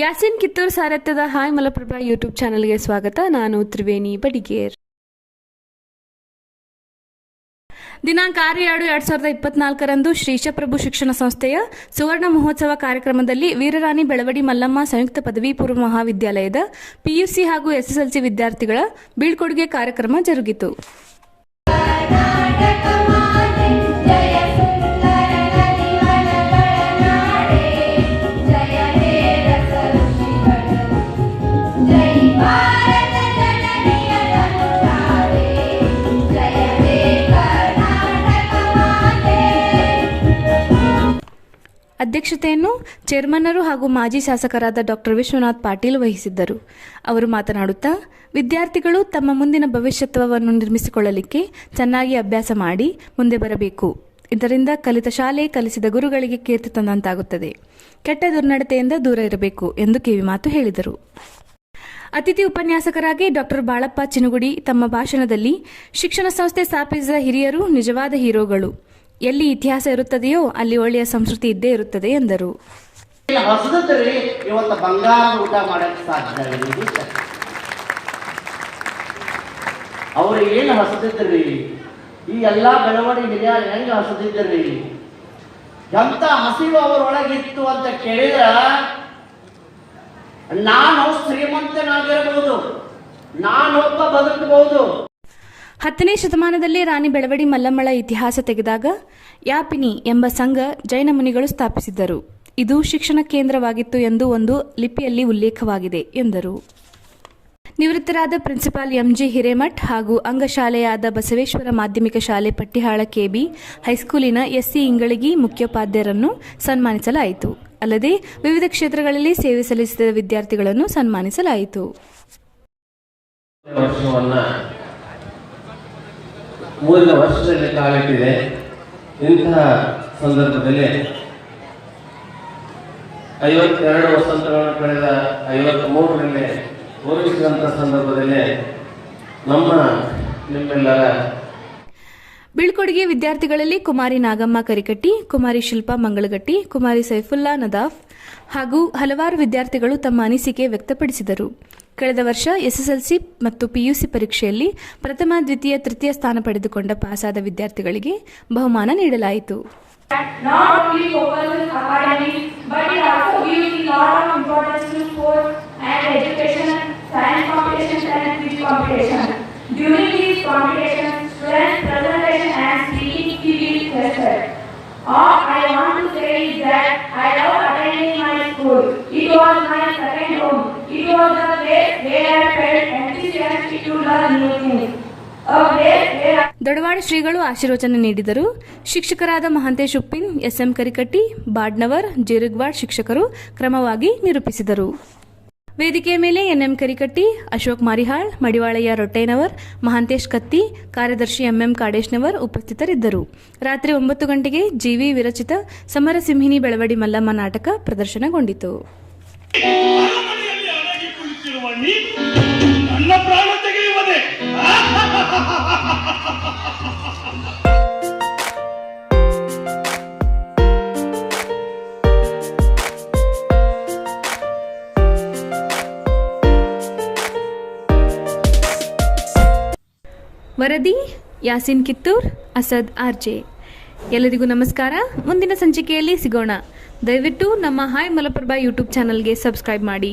Yasin Kittur ಸಾರಥ್ಯದ hi Malaprabha YouTube ಚಾನಲ್ಗೆ ಸ್ವಾಗತ. ನಾನು ತ್ರಿವೇಣಿ ಬಡಿಗೇರ್. ದಿನಾಂಕ 6/2/2024 ಶ್ರೀಶಪ್ರಭು ಶಿಕ್ಷಣ ಸಂಸ್ಥೆಯ ಸುವರ್ಣ ಮಹೋತ್ಸವ ಕಾರ್ಯಕ್ರಮದಲ್ಲಿ ವೀರರಾಣಿ ಬೆಳವಡಿ ಮಲ್ಲಮ್ಮ ಸಂಯುಕ್ತ ಪದವಿ ಪೂರ್ವ ಮಹಾವಿದ್ಯಾಲಯದ ಪಿಯುಸಿ ಹಾಗೂ ಎಸ್ಎಸ್ಎಲ್ಸಿ ವಿದ್ಯಾರ್ಥಿಗಳ ಬೀಳ್ಕೊಡುಗೆ ಕಾರ್ಯಕ್ರಮ ಜರುಗಿತು. ಅಧ್ಯಕ್ಷತೆಯನ್ನು ಚೇರ್ಮನ್ನರು ಹಾಗೂ ಮಾಜಿ ಶಾಸಕರಾದ ಡಾಕ್ಟರ್ ವಿಶ್ವನಾಥ್ ಪಾಟೀಲ್ ವಹಿಸಿದ್ದರು. ಅವರು ಮಾತನಾಡುತ್ತಾ, ವಿದ್ಯಾರ್ಥಿಗಳು ತಮ್ಮ ಮುಂದಿನ ಭವಿಷ್ಯತ್ವವನ್ನು ನಿರ್ಮಿಸಿಕೊಳ್ಳಲಿಕ್ಕೆ ಚೆನ್ನಾಗಿ ಅಭ್ಯಾಸ ಮಾಡಿ ಮುಂದೆ ಬರಬೇಕು. ಇದರಿಂದ ಕಲಿತ ಶಾಲೆ, ಕಲಿಸಿದ ಗುರುಗಳಿಗೆ ಕೀರ್ತಿ ತಂದಂತಾಗುತ್ತದೆ. ಕೆಟ್ಟ ದುರ್ನಡತೆಯಿಂದ ದೂರ ಇರಬೇಕು ಎಂದು ಕಿವಿಮಾತು ಹೇಳಿದರು. ಅತಿಥಿ ಉಪನ್ಯಾಸಕರಾಗಿ ಡಾಕ್ಟರ್ ಬಾಳಪ್ಪ ಚಿನುಗುಡಿ ತಮ್ಮ ಭಾಷಣದಲ್ಲಿ ಶಿಕ್ಷಣ ಸಂಸ್ಥೆ ಸ್ಥಾಪಿಸಿದ ಹಿರಿಯರು ನಿಜವಾದ ಹೀರೋಗಳು. ಎಲ್ಲಿ ಇತಿಹಾಸ ಇರುತ್ತದೆಯೋ ಅಲ್ಲಿ ಒಳ್ಳೆಯ ಸಂಸ್ಕೃತಿ ಇದ್ದೇ ಇರುತ್ತದೆ ಎಂದರು. ಇವತ್ತು ಬಂಗಾರ ಊಟ ಮಾಡಕ್ಕೆ ಸಾಧ್ಯ ಅವ್ರು ಏನು ಹಸದಿದ್ರಿ, ಈ ಎಲ್ಲಾ ಬೆಳವಣಿಗೆ ಹಿರಿಯರು ಹೆಂಗ ಹಸದಿದ್ರಿ, ಎಂತ ಹಸಿವು ಅವರೊಳಗಿತ್ತು ಅಂತ ಕೇಳಿದ್ರ ನಾನು ಶ್ರೀಮಂತನಾಗಿರಬಹುದು, ನಾನೊಬ್ಬ ಬದುಕಬಹುದು. 10ನೇ ಶತಮಾನದಲ್ಲಿ ರಾಣಿ ಬೆಳವಡಿ ಮಲ್ಲಮ್ಮಳ ಇತಿಹಾಸ ತೆಗೆದಾಗ ಯಾಪಿನಿ ಎಂಬ ಸಂಘ ಜೈನ ಮುನಿಗಳು ಸ್ಥಾಪಿಸಿದ್ದರು. ಇದು ಶಿಕ್ಷಣ ಕೇಂದ್ರವಾಗಿತ್ತು ಎಂದು ಒಂದು ಲಿಪಿಯಲ್ಲಿ ಉಲ್ಲೇಖವಾಗಿದೆ ಎಂದರು. ನಿವೃತ್ತರಾದ ಪ್ರಿನ್ಸಿಪಾಲ್ ಎಂಜಿ ಹಿರೇಮಠ್ ಹಾಗೂ ಅಂಗಶಾಲೆಯಾದ ಬಸವೇಶ್ವರ ಮಾಧ್ಯಮಿಕ ಶಾಲೆ ಪಟ್ಟಿಹಾಳ ಕೆಬಿ ಹೈಸ್ಕೂಲಿನ ಎಸ್ಸಿ ಇಂಗಳಗಿ ಮುಖ್ಯೋಪಾಧ್ಯಾಯರನ್ನು ಸನ್ಮಾನಿಸಲಾಯಿತು. ಅಲ್ಲದೆ ವಿವಿಧ ಕ್ಷೇತ್ರಗಳಲ್ಲಿ ಸೇವೆ ಸಲ್ಲಿಸಿದ ವಿದ್ಯಾರ್ಥಿಗಳನ್ನು ಸನ್ಮಾನಿಸಲಾಯಿತು. ಮೂರನೇ ವರ್ಷದಲ್ಲಿ ಕಾಲಿಟ್ಟಿದೆ. ಇಂತಹ ಸಂದರ್ಭದಲ್ಲಿ 52 ವಸಂತಗಳನ್ನು ಕಳೆದ 53ರಲ್ಲಿ ಪೂರೈಸಿದಂಥ ಸಂದರ್ಭದಲ್ಲಿ ನಿಮ್ಮೆಲ್ಲರ ಬೀಳ್ಕೊಡುಗೆ ವಿದ್ಯಾರ್ಥಿಗಳಲ್ಲಿ ಕುಮಾರಿ ನಾಗಮ್ಮ ಕರಿಕಟ್ಟಿ, ಕುಮಾರಿ ಶಿಲ್ಪಾ ಮಂಗಳಗಟ್ಟಿ, ಕುಮಾರಿ ಸೈಫುಲ್ಲಾ ನದಾಫ್ ಹಾಗೂ ಹಲವಾರು ವಿದ್ಯಾರ್ಥಿಗಳು ತಮ್ಮ ಅನಿಸಿಕೆ ವ್ಯಕ್ತಪಡಿಸಿದರು. ಕಳೆದ ವರ್ಷ ಎಸ್ಎಸ್ಎಲ್ಸಿ ಮತ್ತು ಪಿಯುಸಿ ಪರೀಕ್ಷೆಯಲ್ಲಿ ಪ್ರಥಮ, ದ್ವಿತೀಯ, ತೃತೀಯ ಸ್ಥಾನ ಪಡೆದುಕೊಂಡ ಪಾಸಾದ ವಿದ್ಯಾರ್ಥಿಗಳಿಗೆ ಬಹುಮಾನ ನೀಡಲಾಯಿತು. All I want to say is that I love attending my school. It was my second home. It was a place where I felt enthusiastic to learn new things. Dodawad ಶ್ರೀಗಳು ಆಶೀರ್ವಚನ ನೀಡಿದರು. ಶಿಕ್ಷಕರಾದ ಮಹಾಂತೇಶ್ ಉಪ್ಪಿನ್, ಎಸ್ಎಂ ಕರಿಕಟ್ಟಿ, ಬಾಡ್ನವರ್, ಜೇರುಗ್ವಾಡ್ ಶಿಕ್ಷಕರು ಕ್ರಮವಾಗಿ ನಿರೂಪಿಸಿದರು. ವೇದಿಕೆಯ ಮೇಲೆ ಎನ್ಎಂ ಕರಿಕಟ್ಟಿ, ಅಶೋಕ್ ಮಾರಿಹಾಳ್, ಮಡಿವಾಳಯ್ಯ ರೊಟ್ಟೇನವರ್, ಮಹಾಂತೇಶ್ ಕತ್ತಿ, ಕಾರ್ಯದರ್ಶಿ ಎಂಎಂ ಕಾಡೇಶ್ನವರ್ ಉಪಸ್ಥಿತರಿದ್ದರು. ರಾತ್ರಿ 9 ಗಂಟೆಗೆ ಜಿವಿ ವಿರಚಿತ ಸಮರಸಿಂಹಿನಿ ಬೆಳವಡಿ ಮಲ್ಲಮ್ಮ ನಾಟಕ ಪ್ರದರ್ಶನಗೊಂಡಿತು. ವರದಿ ಯಾಸಿನ್ ಕಿತ್ತೂರ್, ಅಸದ್ ಆರ್ಜೆ. ಎಲ್ಲರಿಗೂ ನಮಸ್ಕಾರ. ಮುಂದಿನ ಸಂಚಿಕೆಯಲ್ಲಿ ಸಿಗೋಣ. ದಯವಿಟ್ಟು ನಮ್ಮ ಹಾಯ್ ಮಲಪ್ರಭಾ ಯೂಟ್ಯೂಬ್ ಚಾನಲ್ಗೆ ಸಬ್ಸ್ಕ್ರೈಬ್ ಮಾಡಿ.